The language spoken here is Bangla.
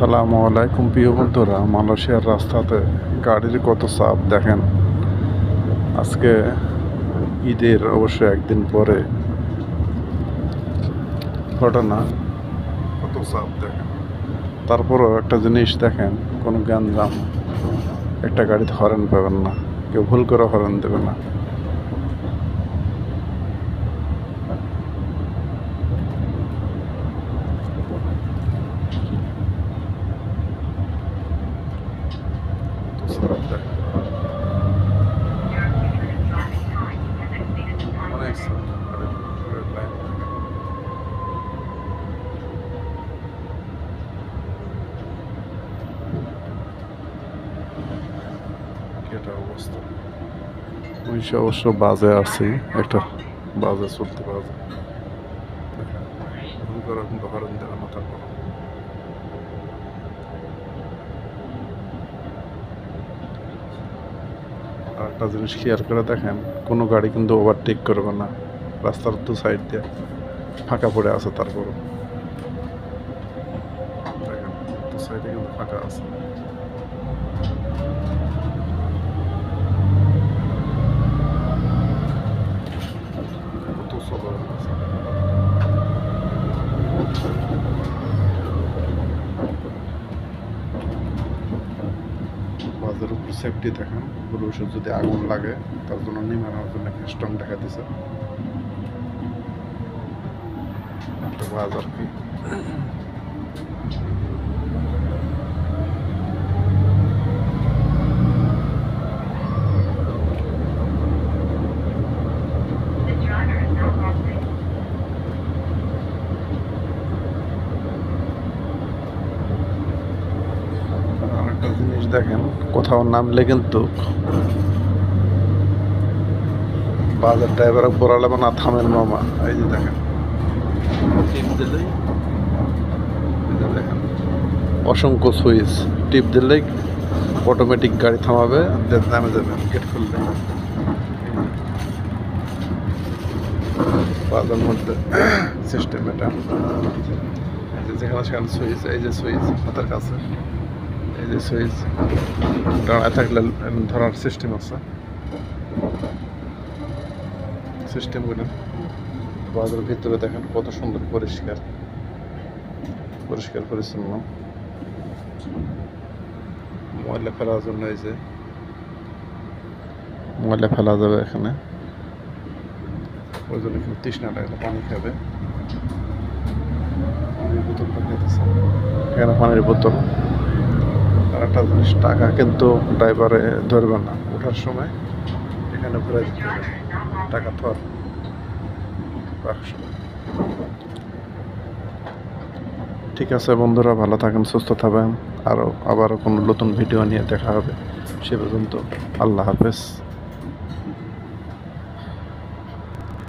আসসালামু আলাইকুম প্রিয় বন্ধুরা, মালয়েশিয়ার রাস্তাতে গাড়ির কত চাপ দেখেন। আজকে ঈদের অবশ্য একদিন পরে ঘটনা, কত চাপ দেখেন। তারপরও একটা জিনিস দেখেন, কোনো গ্যাঞ্জাম, একটা গাড়িতে হরেন পাবেন না, কেউ ভুল করে হরেন দেবে না। অনেক চাপ। এটা অবস্থা অবশ্য বাজে আছি, একটা বাজে চলতে বাজে ভুল করে কিন্তু হরেন দেবে না। তারপর আর একটা জিনিস খেয়াল করে দেখেন, কোনো গাড়ি কিন্তু ওভারটেক করবে না। রাস্তার দু সাইড দিয়ে ফাঁকা পড়ে আছে, তারপরও দেখেন দু সাইডে কিন্তু ফাঁকা আছে। কত চলা আছে। বাজার উপর সেফটি দেখেন, ভবিষ্যৎ যদি আগুন লাগে তার জন্য নিমানোর জন্য স্ট্রং দেখা দিছে একটা বাজার কি। আরেকটা জিনিস দেখেন, কোথাও নামলে কিন্তু বাজার ড্রাইভার বলালে না, থামেন মামা। এই যে দেখেন, দেখেন অসংখ্য সুইচ টিপ দিলেই অটোমেটিক গাড়ি থামাবে, নামে যাবে গেট খুললে। বাজার মধ্যে সিস্টেম এটা, যেখানে সেখানে সুইচ, এই যে সুইচ হাতের কাছে, এই যে সুইচ দাঁড়ায় থাকলে ধরার সিস্টেম আছে। সিস্টেমগুলো বাজারের ভিতরে দেখেন কত সুন্দর পরিষ্কার পরিষ্কার পরিচ্ছন্ন। ময়লা ফেলার জন্য এই যে ময়লা ফেলা যাবে এখানে, ওই জন্য কিন্তু তৃষ্ণা লাগলে পানি খাবে। পানির বোতলটা খেতেছে, এখানে পানির বোতল। আর একটা জিনিস, টাকা কিন্তু ড্রাইভারে ধরবে না ওঠার সময়, এখানে ঘুরে দিতে হবে টাকা থর বাক্স। ঠিক আছে বন্ধুরা, ভালো থাকেন, সুস্থ থাকবেন। আবারও কোনো নতুন ভিডিও নিয়ে দেখা হবে। সে পর্যন্ত আল্লাহ হাফেজ।